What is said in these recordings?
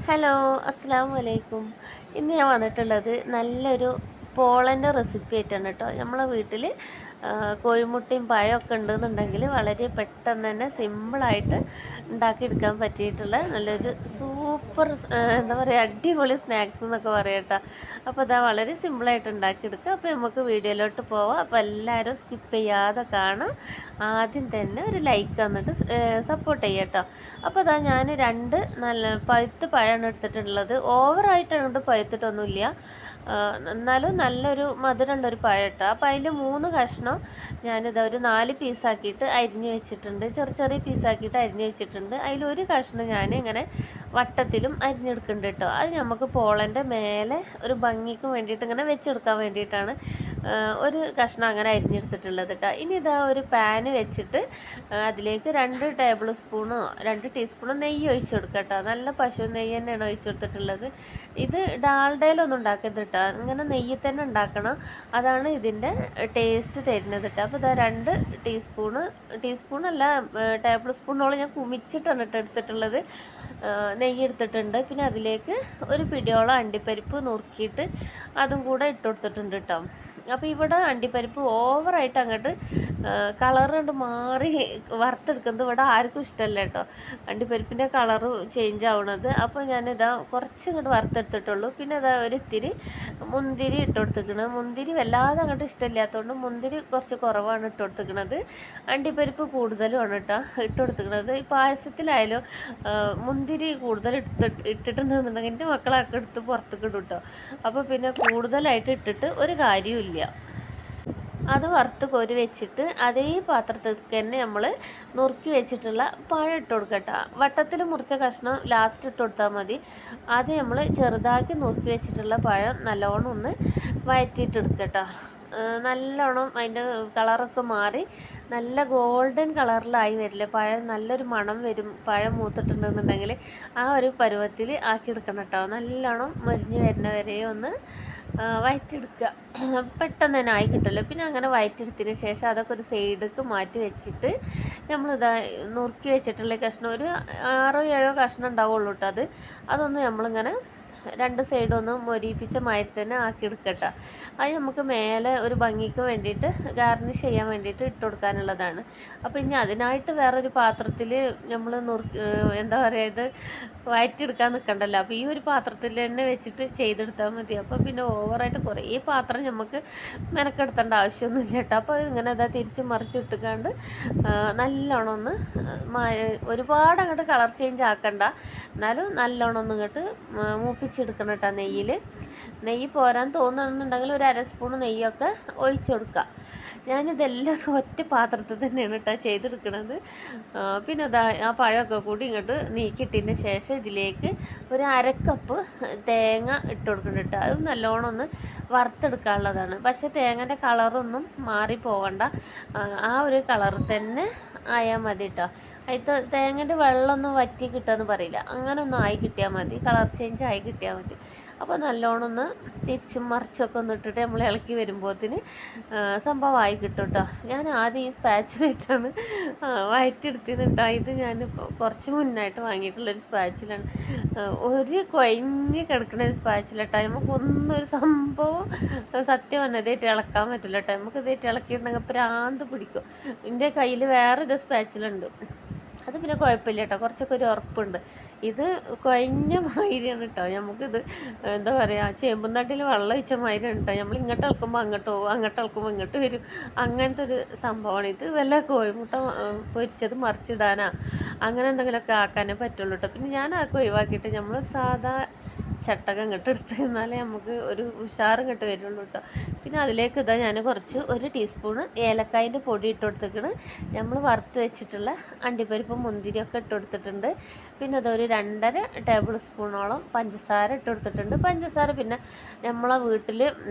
Hello, അസ്സലാമു അലൈക്കും. ഇന്ന് ഞാൻ വന്നിട്ടുള്ളത് നല്ലൊരു പോളൻ്റെ റെസിപ്പി ആയിട്ടാണ് കേട്ടോ. നമ്മളെ വീട്ടിൽ കോഴിമുട്ടയും പഴമൊക്കെ ഉണ്ടെന്നുണ്ടെങ്കിൽ വളരെ പെട്ടെന്ന് തന്നെ സിമ്പിളായിട്ട് ഉണ്ടാക്കിയെടുക്കാൻ പറ്റിയിട്ടുള്ള നല്ലൊരു സൂപ്പർ എന്താ പറയുക, അടിപൊളി സ്നാക്സ് എന്നൊക്കെ പറയാം കേട്ടോ. അപ്പോൾ ഇതാ വളരെ സിമ്പിളായിട്ട് ഉണ്ടാക്കിയെടുക്കുക. അപ്പോൾ നമുക്ക് വീഡിയോയിലോട്ട് പോവാം. അപ്പോൾ എല്ലാവരും സ്കിപ്പ് ചെയ്യാതെ കാണാം. ആദ്യം തന്നെ ഒരു ലൈക്ക് തന്നിട്ട് സപ്പോർട്ട് ചെയ്യാം കേട്ടോ. അപ്പോൾ അതാ ഞാൻ രണ്ട് നല്ല പഴുത്ത് പഴമാണ് എടുത്തിട്ടുള്ളത്. ഓവറായിട്ട് പഴുത്തിട്ടൊന്നുമില്ല, എന്നാലും നല്ലൊരു മധുരമുള്ളൊരു പഴം കേട്ടോ. അപ്പോൾ അതിൽ 3 കഷ്ണം ഞാനിതാ ഒരു 4 പീസാക്കിയിട്ട് അരിഞ്ഞ് വെച്ചിട്ടുണ്ട്. ചെറിയ പീസാക്കിയിട്ട് അരിഞ്ഞ് വെച്ചിട്ടുണ്ട്. അതിലൊരു കഷ്ണം ഞാൻ ഇങ്ങനെ വട്ടത്തിലും അരിഞ്ഞെടുക്കുന്നുണ്ട് കേട്ടോ. അത് നമുക്ക് പോളൻ്റെ മേലെ ഒരു ഭംഗിക്ക് വേണ്ടിയിട്ട് ഇങ്ങനെ വെച്ചെടുക്കാൻ വേണ്ടിയിട്ടാണ് ഒരു കഷ്ണം അങ്ങനെ അരിഞ്ഞെടുത്തിട്ടുള്ളത് കേട്ടോ. ഇനി ഇതാ ഒരു പാന് വെച്ചിട്ട് അതിലേക്ക് 2 ടീസ്പൂണോ നെയ്യ് ഒഴിച്ച് കൊടുക്കുക കേട്ടോ. നല്ല പശു നെയ്യ് തന്നെയാണ് ഒഴിച്ച് കൊടുത്തിട്ടുള്ളത്. ഇത് ഡാൽഡയിലൊന്നും ഉണ്ടാക്കരുത് കേട്ടോ, ഇങ്ങനെ നെയ്യിൽ തന്നെ ഉണ്ടാക്കണം. അതാണ് ഇതിൻ്റെ ടേസ്റ്റ് തരുന്നത് കേട്ടോ. അപ്പോൾ ഇതാ 2 ടീസ്പൂണല്ല, ടേബിൾ സ്പൂണോളം ഞാൻ കുമിച്ചിട്ടാണ് എടുത്തിട്ടുള്ളത്. നെയ്യ് എടുത്തിട്ടുണ്ട്. പിന്നെ അതിലേക്ക് ഒരു പിടിയോളം അണ്ടിപ്പരിപ്പ് നുറുക്കിയിട്ട് അതും കൂടെ ഇട്ട് കൊടുത്തിട്ടുണ്ട് കേട്ടോ. അപ്പോൾ ഇവിടെ അണ്ടിപ്പരിപ്പ് ഓവറായിട്ട് അങ്ങോട്ട് കളർ കൊണ്ട് മാറി വറുത്തെടുക്കുന്നത് ഇവിടെ ആർക്കും ഇഷ്ടമല്ല കേട്ടോ, അണ്ടിപ്പരിപ്പിൻ്റെ കളറ് ചേഞ്ച് ആവണത്. അപ്പോൾ ഞാനിതാ കുറച്ച് ഇങ്ങോട്ട് വറുത്തെടുത്തിട്ടുള്ളൂ. പിന്നെ ഇതാ ഒരു ഇത്തിരി മുന്തിരി ഇട്ട് കൊടുത്തിരിക്കുന്നത്. മുന്തിരി വല്ലാതെ അങ്ങോട്ട് ഇഷ്ടമില്ലാത്തതുകൊണ്ട് മുന്തിരി കുറച്ച് കുറവാണ് ഇട്ട് കൊടുത്തിരിക്കുന്നത്. അണ്ടിപ്പരിപ്പ് കൂടുതലുമാണ് കേട്ടോ ഇട്ട് കൊടുത്തിരിക്കുന്നത്. ഈ പായസത്തിലായാലും മുന്തിരി കൂടുതൽ ഇട്ടിട്ടുണ്ടെന്നുണ്ടെങ്കിൽ എൻ്റെ മക്കളൊക്കെ എടുത്ത് പുറത്തേക്ക് ഇടും കേട്ടോ. അപ്പോൾ പിന്നെ കൂടുതലായിട്ട് ഇട്ടിട്ട് ഒരു കാര്യമില്ല. അത് വറുത്ത് കോരി വെച്ചിട്ട് അതേ പാത്രത്തിലേക്ക് തന്നെ നമ്മൾ നുറുക്കി വെച്ചിട്ടുള്ള പഴം ഇട്ട് കൊടുക്കട്ടോ. വട്ടത്തിൽ മുറിച്ച കഷ്ണം ലാസ്റ്റ് ഇട്ട് കൊടുത്താൽ മതി. ആദ്യം നമ്മൾ ചെറുതാക്കി നുറുക്കി വെച്ചിട്ടുള്ള പഴം നല്ലോണം ഒന്ന് വഴറ്റിയിട്ടെടുക്കട്ടോ. നല്ലോണം അതിൻ്റെ കളറൊക്കെ മാറി നല്ല ഗോൾഡൻ കളറിലായി വരില്ലേ പഴം, നല്ലൊരു മണം വരും. പഴം മൂത്തിട്ടുണ്ടെന്നുണ്ടെങ്കിൽ ആ ഒരു പരുവത്തിൽ ആക്കിയെടുക്കണം കേട്ടോ. നല്ലോണം മൊരിഞ്ഞ് വരുന്ന വരെ ഒന്ന് വഴറ്റിയെടുക്കുക. പെട്ടെന്ന് തന്നെ ആയി കിട്ടുമല്ലോ. പിന്നെ അങ്ങനെ വഴറ്റിയെടുത്തതിന് ശേഷം അതൊക്കെ ഒരു സൈഡിലേക്ക് മാറ്റി വെച്ചിട്ട് നമ്മളിതാ നുറുക്കി വെച്ചിട്ടുള്ള കഷ്ണം ഒരു 6-7 കഷ്ണം ഉണ്ടാവുള്ളൂ കേട്ടോ. അതൊന്ന് നമ്മളിങ്ങനെ 2 സൈഡൊന്ന് മൊരിയിപ്പിച്ച മാതിരി തന്നെ ആക്കിയെടുക്കട്ടോ. അത് നമുക്ക് മേലെ ഒരു ഭംഗിക്ക് വേണ്ടിയിട്ട് ഗാർണിഷ് ചെയ്യാൻ വേണ്ടിയിട്ട് ഇട്ട് കൊടുക്കാനുള്ളതാണ്. അപ്പോൾ ഇനി അതിനായിട്ട് വേറൊരു പാത്രത്തിൽ നമ്മൾ എന്താ പറയുക, ഇത് വഴറ്റിയെടുക്കാൻ നിൽക്കണ്ടല്ലോ. അപ്പോൾ ഈ ഒരു പാത്രത്തിൽ തന്നെ വെച്ചിട്ട് ചെയ്തെടുത്താൽ മതി. അപ്പോൾ പിന്നെ ഓവറായിട്ട് കുറേ പാത്രം നമുക്ക് മെനക്കെടുത്തേണ്ട ആവശ്യമൊന്നുമില്ല കേട്ടോ. അപ്പോൾ ഇങ്ങനെ അതാ തിരിച്ച് മറിച്ച് ഇട്ടുകൊണ്ട് നല്ലോണം ഒന്ന് ഒരുപാട് അങ്ങോട്ട് കളർ ചേഞ്ച് ആക്കണ്ട, എന്നാലും നല്ലോണം ഒന്ന് ഇങ്ങോട്ട് മൂപ്പിച്ചെടുക്കണം കേട്ടോ. നെയ്യ് പോരാൻ തോന്നുന്നുണ്ടെങ്കിൽ ഒരു 1/2 സ്പൂൺ നെയ്യൊക്കെ ഒഴിച്ചു കൊടുക്കുക. ഞാനിതെല്ലാം ഒറ്റ പാത്രത്തിൽ തന്നെയാണ് കേട്ടോ ചെയ്തെടുക്കുന്നത്. പിന്നെ അതാ ആ പഴമൊക്കെ കൂടി ഇങ്ങോട്ട് നീക്കിയിട്ടതിന് ശേഷം ഇതിലേക്ക് ഒരു 1/2 കപ്പ് തേങ്ങ ഇട്ട് കൊടുക്കുന്നുണ്ട് കേട്ടോ. അത് നല്ലോണം ഒന്ന് വറുത്തെടുക്കാനുള്ളതാണ്. പക്ഷേ തേങ്ങൻ്റെ കളറൊന്നും മാറിപ്പോകണ്ട, ആ ഒരു കളർ തന്നെ ആയാൽ മതി കേട്ടോ. അതിൽ തേങ്ങൻ്റെ വെള്ളമൊന്നും വറ്റി കിട്ടുകയെന്ന് പറയില്ല, അങ്ങനെ ഒന്നും ആയി കിട്ടിയാൽ മതി, കളർ ചേഞ്ച് ആയി കിട്ടിയാൽ മതി. അപ്പോൾ നല്ലോണം ഒന്ന് തിരിച്ചും മറിച്ചൊക്കെ ഒന്ന് ഇട്ടിട്ട് നമ്മൾ ഇളക്കി വരുമ്പോഴത്തേന് സംഭവമായി കിട്ടും കേട്ടോ. ഞാൻ ആദ്യം ഈ സ്പാച്ചിലായിട്ടാണ് വഴറ്റിയെടുത്തിരുന്നിട്ടോ. ഇത് ഞാനിപ്പോൾ കുറച്ച് മുന്നായിട്ട് വാങ്ങിയിട്ടുള്ളൊരു സ്പാച്ചിലാണ്. ഒരു കൊഴിഞ്ഞ് കിടക്കുന്ന ഒരു സ്പാച്ചിലട്ടോ. നമുക്കൊന്നും ഒരു സംഭവം സത്യം പറഞ്ഞാൽ ഇതായിട്ട് ഇളക്കാൻ പറ്റില്ല കേട്ടോ. നമുക്ക് ഇതായിട്ട് ഇളക്കിയിട്ടുണ്ടെങ്കിൽ പ്രാന്ത് പിടിക്കും. എൻ്റെ കയ്യിൽ വേറൊരു സ്പാച്ചിലുണ്ട്, അത് പിന്നെ കുഴപ്പമില്ല കേട്ടോ, കുറച്ചൊക്കെ ഒരു ഉറപ്പുണ്ട്. ഇത് കുഴഞ്ഞ മാതിരിയാണ് കേട്ടോ. നമുക്കിത് എന്താ പറയുക, ചേമ്പുന്നാട്ടിൽ വെള്ളം ഒഴിച്ച മാതിരിയാണ് കേട്ടോ. നമ്മൾ ഇങ്ങോട്ട് ഇളക്കുമ്പോൾ അങ്ങോട്ട് പോകും, അങ്ങോട്ട് ഇളക്കുമ്പോൾ ഇങ്ങോട്ട് വരും, അങ്ങനത്തെ ഒരു സംഭവമാണ്. ഇത് വല്ല കോഴിമുട്ട പൊരിച്ചത് മറിച്ചിടാനാ അങ്ങനെ എന്തെങ്കിലുമൊക്കെ ആക്കാനേ പറ്റുള്ളൂ കേട്ടോ. പിന്നെ ഞാൻ ആക്കി ഒഴിവാക്കിയിട്ട് നമ്മൾ സാധാ ചട്ടകം ഇങ്ങോട്ട് എടുത്ത് തന്നാലേ നമുക്ക് ഒരു ഉഷാറും ഇങ്ങോട്ട് വരുള്ളൂ കേട്ടോ. പിന്നെ അതിലേക്ക് ഇതാ ഞാൻ കുറച്ച് 1 ടീസ്പൂണ് ഏലക്കായൻ്റെ പൊടി ഇട്ട് കൊടുത്തിട്ട് നമ്മൾ വറുത്ത് വെച്ചിട്ടുള്ള അണ്ടിപ്പരിപ്പും മുന്തിരിയൊക്കെ ഇട്ട് കൊടുത്തിട്ടുണ്ട്. പിന്നെ അതൊരു 2.5 ടേബിൾ സ്പൂണോളം പഞ്ചസാര ഇട്ട് കൊടുത്തിട്ടുണ്ട്. പഞ്ചസാര പിന്നെ നമ്മളെ വീട്ടിൽ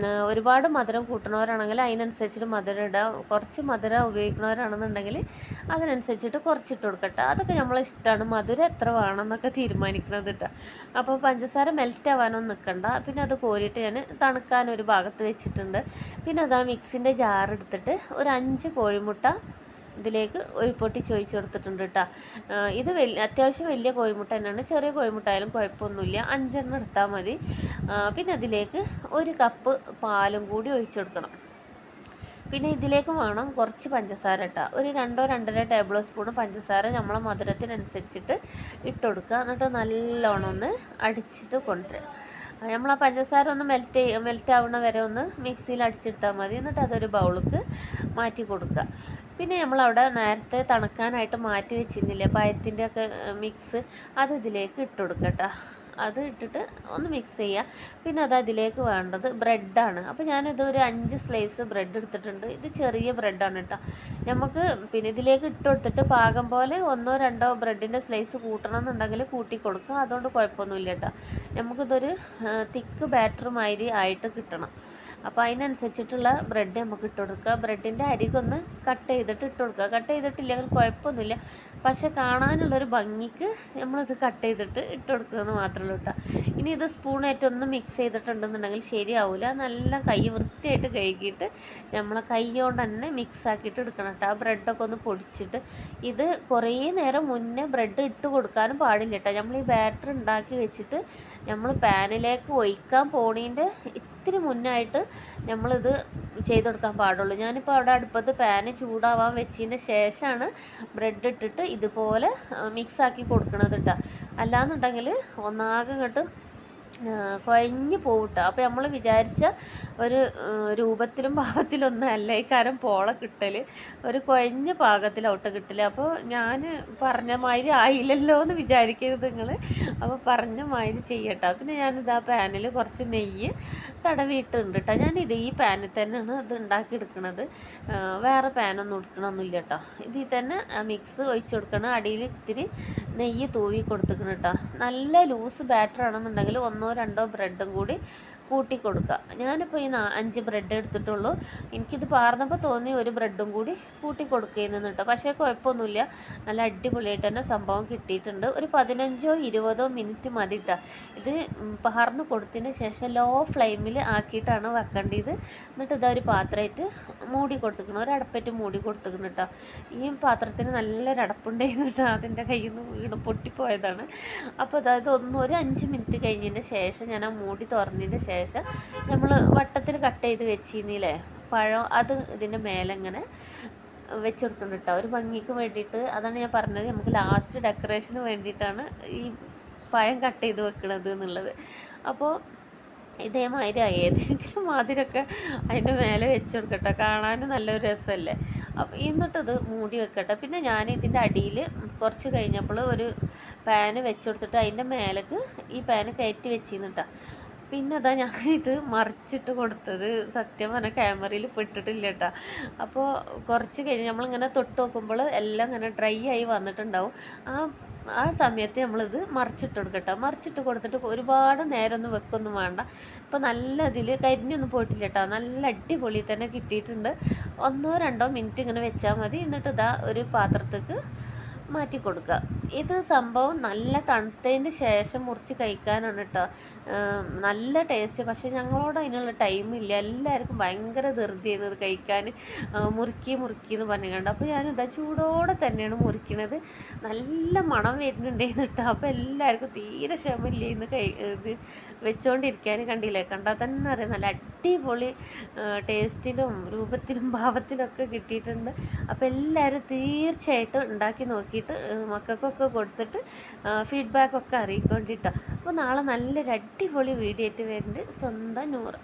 ഒരുപാട് മധുരം കൂട്ടുന്നവരാണെങ്കിൽ അതിനനുസരിച്ചിട്ട് മധുരം ഇടാം. കുറച്ച് മധുരം ഉപയോഗിക്കുന്നവരാണെന്നുണ്ടെങ്കിൽ അതിനനുസരിച്ചിട്ട് കുറച്ചിട്ട് കൊടുക്കട്ടെ. അതൊക്കെ നമ്മളെ ഇഷ്ടമാണ്, മധുരം എത്ര വേണം എന്നൊക്കെ തീരുമാനിക്കുന്നത് കേട്ടോ. അപ്പോൾ പഞ്ചസാര മെൽറ്റ് ആവാനൊന്നും നിൽക്കണ്ട. പിന്നെ അത് കോരിയിട്ട് ഞാൻ തണുക്കാൻ ഒരു ഭാഗത്ത് വെച്ചിട്ടുണ്ട്. പിന്നെ അതാ മിക്സിൻ്റെ ജാർ എടുത്തിട്ട് ഒരു 5 കോഴിമുട്ട ഇതിലേക്ക് പൊട്ടിച്ച് ഒഴിച്ച് കൊടുത്തിട്ടുണ്ട് കേട്ടോ. ഇത് അത്യാവശ്യം വലിയ കോഴിമുട്ട തന്നെയാണ്. ചെറിയ കോഴിമുട്ട ആയാലും കുഴപ്പമൊന്നുമില്ല, 5 എടുത്താൽ മതി. പിന്നെ അതിലേക്ക് 1 കപ്പ് പാലും കൂടി ഒഴിച്ച് കൊടുക്കണം. പിന്നെ ഇതിലേക്ക് വേണം കുറച്ച് പഞ്ചസാര ഇട്ടാ, ഒരു 2-2.5 ടേബിൾ സ്പൂൺ പഞ്ചസാര നമ്മളെ മധുരത്തിനനുസരിച്ചിട്ട് ഇട്ട് കൊടുക്കുക. എന്നിട്ട് നല്ലോണം ഒന്ന് അടിച്ചിട്ട് കൊണ്ടുവരിക. നമ്മൾ ആ പഞ്ചസാര ഒന്ന് മെൽറ്റ് ആവുന്ന വരെ ഒന്ന് മിക്സിയിൽ അടിച്ചെടുത്താൽ മതി. എന്നിട്ട് അതൊരു ബൗൾക്ക് മാറ്റി കൊടുക്കുക. പിന്നെ നമ്മളവിടെ നേരത്തെ തണുക്കാനായിട്ട് മാറ്റി വെച്ചിരുന്നില്ലേ പഴത്തിൻ്റെ ഒക്കെ മിക്സ്, അത് ഇതിലേക്ക് ഇട്ട് കൊടുക്കുക കേട്ടോ. അത് ഇട്ടിട്ട് ഒന്ന് മിക്സ് ചെയ്യുക. പിന്നെ അതിലേക്ക് വേണ്ടത് ബ്രെഡാണ്. അപ്പോൾ ഞാനിത് ഒരു 5 സ്ലൈസ് ബ്രെഡ് എടുത്തിട്ടുണ്ട്. ഇത് ചെറിയ ബ്രെഡാണ് കേട്ടോ. നമുക്ക് പിന്നെ ഇതിലേക്ക് ഇട്ട് കൊടുത്തിട്ട് പാകം പോലെ 1-2 ബ്രെഡിൻ്റെ സ്ലൈസ് കൂട്ടണം എന്നുണ്ടെങ്കിൽ കൂട്ടി കൊടുക്കുക. അതുകൊണ്ട് കുഴപ്പമൊന്നുമില്ല കേട്ടോ. നമുക്കിതൊരു തിക്ക് ബാറ്റർ മാതിരി ആയിട്ട് കിട്ടണം. അപ്പോൾ അതിനനുസരിച്ചിട്ടുള്ള ബ്രെഡ് നമുക്ക് ഇട്ട് കൊടുക്കുക. ബ്രെഡിൻ്റെ അരികൊന്ന് കട്ട് ചെയ്തിട്ട് ഇട്ട് കൊടുക്കുക. കട്ട് ചെയ്തിട്ടില്ലെങ്കിൽ കുഴപ്പമൊന്നുമില്ല, പക്ഷെ കാണാനുള്ളൊരു ഭംഗിക്ക് നമ്മളിത് കട്ട് ചെയ്തിട്ട് ഇട്ട് കൊടുക്കുകയെന്ന് മാത്രമേ ഉള്ളൂ കേട്ടോ. ഇനി ഇത് സ്പൂണായിട്ടൊന്ന് മിക്സ് ചെയ്തിട്ടുണ്ടെന്നുണ്ടെങ്കിൽ ശരിയാവില്ല. നല്ല കൈ വൃത്തിയായിട്ട് കഴുകിയിട്ട് നമ്മളെ കൈ കൊണ്ട് തന്നെ മിക്സ് ആക്കിയിട്ട് എടുക്കണം കേട്ടോ. ആ ബ്രെഡൊക്കെ ഒന്ന് പൊടിച്ചിട്ട്, ഇത് കുറേ നേരം മുന്നേ ബ്രെഡ് ഇട്ട് കൊടുക്കാനും പാടില്ല കേട്ടോ. നമ്മൾ ഈ ബാറ്റർ ഉണ്ടാക്കി വെച്ചിട്ട് നമ്മൾ പാനിലേക്ക് ഒഴിക്കാൻ പോണീൻ്റെ ഇത്തിരി മുന്നായിട്ട് നമ്മളിത് ചെയ്ത് കൊടുക്കാൻ പാടുള്ളൂ. ഞാനിപ്പോൾ അവിടെ അടുപ്പത്ത് പാന് ചൂടാവാൻ വെച്ചതിന് ശേഷമാണ് ബ്രെഡ് ഇട്ടിട്ട് ഇതുപോലെ മിക്സാക്കി കൊടുക്കണത് കേട്ടോ. അല്ലാന്നുണ്ടെങ്കിൽ ഒന്നാകെ ഇങ്ങോട്ട് കുഴഞ്ഞ് പോവിട്ട. അപ്പോൾ നമ്മൾ വിചാരിച്ച ഒരു രൂപത്തിലും പാകത്തിലൊന്നും അല്ല ഈ കാരം പോള കിട്ടൽ, ഒരു കുഴഞ്ഞ പാകത്തിലോട്ട് കിട്ടൽ. അപ്പോൾ ഞാൻ പറഞ്ഞ മാതിരി ആയില്ലല്ലോ എന്ന് വിചാരിക്കരുത് നിങ്ങൾ. അപ്പോൾ പറഞ്ഞ മാതിരി ചെയ്യട്ടോ. പിന്നെ ഞാനിത് ആ പാനിൽ കുറച്ച് നെയ്യ് തടവിയിട്ടുണ്ട് കേട്ടോ. ഞാനിത് ഈ പാനിൽ തന്നെയാണ് ഇത് ഉണ്ടാക്കിയെടുക്കുന്നത്. വേറെ പാനൊന്നും എടുക്കണമൊന്നുമില്ല കേട്ടോ. ഇതിൽ തന്നെ മിക്സ് ഒഴിച്ച് കൊടുക്കണം. അടിയിൽ ഇത്തിരി നെയ്യ് തൂവി കൊടുത്തിക്കണം കേട്ടോ. നല്ല ലൂസ് ബാറ്റർ ആണെന്നുണ്ടെങ്കിൽ 1-2 ബ്രെഡും കൂടി കൂട്ടി കൊടുക്കുക. ഞാനിപ്പോൾ ഈ 5 ബ്രെഡ് എടുത്തിട്ടുള്ളൂ. എനിക്കിത് പാർന്നപ്പോൾ തോന്നി ഒരു ബ്രെഡും കൂടി കൂട്ടി കൊടുക്കുകയെന്ന് കേട്ടോ. പക്ഷേ കുഴപ്പമൊന്നുമില്ല, നല്ല അടിപൊളിയായിട്ട് തന്നെ സംഭവം കിട്ടിയിട്ടുണ്ട്. ഒരു 15-20 മിനിറ്റ് മതി കേട്ടോ. ഇത് പാർന്ന് കൊടുത്തതിന് ശേഷം ലോ ഫ്ലെയിമിൽ ആക്കിയിട്ടാണ് വെക്കേണ്ടത്. എന്നിട്ട് ഇതൊരു പാത്രമായിട്ട് മൂടി കൊടുത്തിക്കണം, ഒരു അടപ്പേറ്റ് മൂടി കൊടുത്തിക്കണം കേട്ടോ. ഈ പാത്രത്തിന് നല്ലൊരു അടപ്പുണ്ടായിരുന്നു കേട്ടോ. അതിൻ്റെ കയ്യിൽ നിന്ന് വീണ് പൊട്ടിപ്പോയതാണ്. അപ്പോൾ അതായത് ഒരു 5 മിനിറ്റ് കഴിഞ്ഞതിന് ശേഷം ഞാൻ ആ മൂടി തുറന്നതിന് ശേഷം നമ്മൾ വട്ടത്തിൽ കട്ട് ചെയ്ത് വെച്ചിരുന്നില്ലേ പഴം, അത് ഇതിൻ്റെ മേലെ ഇങ്ങനെ വെച്ച് കൊടുക്കണം കേട്ടോ, ഒരു ഭംഗിക്ക് വേണ്ടിയിട്ട്. അതാണ് ഞാൻ പറഞ്ഞത്, നമുക്ക് ലാസ്റ്റ് ഡെക്കറേഷന് വേണ്ടിയിട്ടാണ് ഈ പഴം കട്ട് ചെയ്ത് വെക്കണത് എന്നുള്ളത്. അപ്പോൾ ഇതേമാതിരി ഏതെങ്കിലും മാതിരൊക്കെ അതിൻ്റെ മേലെ വെച്ച് കൊടുക്കട്ടെ, കാണാൻ നല്ലൊരു രസമല്ലേ. അപ്പോൾ എന്നിട്ടത് മൂടി വെക്കട്ടെ. പിന്നെ ഞാൻ ഇതിൻ്റെ അടിയിൽ കുറച്ച് കഴിഞ്ഞപ്പോൾ ഒരു പാന് വെച്ച് കൊടുത്തിട്ട് അതിൻ്റെ മേലേക്ക് ഈ പാന് കയറ്റി വെച്ചിരുന്നിട്ടാ. പിന്നെ അതാ ഞാനിത് മറിച്ചിട്ട് കൊടുത്തത്. സത്യം പറഞ്ഞാൽ ക്യാമറയിൽ പെട്ടിട്ടില്ല കേട്ടോ. അപ്പോൾ കുറച്ച് കഴിഞ്ഞ് നമ്മളിങ്ങനെ തൊട്ട് നോക്കുമ്പോൾ എല്ലാം ഇങ്ങനെ ഡ്രൈ ആയി വന്നിട്ടുണ്ടാവും. ആ സമയത്ത് നമ്മളിത് മറിച്ചിട്ട് കൊടുക്കട്ടോ. മറിച്ചിട്ട് കൊടുത്തിട്ട് ഒരുപാട് നേരമൊന്നും വെക്കൊന്നും വേണ്ട. ഇപ്പോൾ നല്ല ഇതിൽ കരിഞ്ഞൊന്നും പോയിട്ടില്ല കേട്ടോ. നല്ല അടിപൊളി തന്നെ കിട്ടിയിട്ടുണ്ട്. 1-2 മിനിറ്റ് ഇങ്ങനെ വെച്ചാൽ മതി. എന്നിട്ട് ഇതാ ഒരു പാത്രത്തേക്ക് മാറ്റി കൊടുക്കുക. ഇത് സംഭവം നല്ല തണുത്തതിന് ശേഷം മുറിച്ച് കഴിക്കാനാണ് കേട്ടോ. നല്ല ടേസ്റ്റ്. പക്ഷേ ഞങ്ങളോട് അതിനുള്ള ടൈമില്ല. എല്ലാവർക്കും ഭയങ്കര ധൃതി ചെയ്യുന്നത് കഴിക്കാൻ, മുറുക്കി എന്ന് പറഞ്ഞുകൊണ്ട്. അപ്പോൾ ഞാനിതാ ചൂടോടെ തന്നെയാണ് മുറിക്കണത്. നല്ല മണം വരുന്നുണ്ടായിരുന്നു കേട്ടോ. അപ്പോൾ എല്ലാവർക്കും തീരെ ക്ഷമയില്ലേന്ന് ഇത് വെച്ചുകൊണ്ടിരിക്കാൻ. കണ്ടില്ലേ, കണ്ടാൽ തന്നെ അറിയാം നല്ല അടിപൊളി ടേസ്റ്റിലും രൂപത്തിലും ഭാവത്തിലൊക്കെ കിട്ടിയിട്ടുണ്ട്. അപ്പോൾ എല്ലാവരും തീർച്ചയായിട്ടും ഉണ്ടാക്കി നോക്കിയിട്ട് മക്കൾക്കൊക്കെ കൊടുത്തിട്ട് ഫീഡ്ബാക്കൊക്കെ അറിയിക്കൊണ്ടിട്ടോ. അപ്പോൾ നാളെ നല്ലൊരു അടിപൊളി വീഡിയോ ആയിട്ട് വരുന്നുണ്ട്. സ്വന്തം നൂറ്.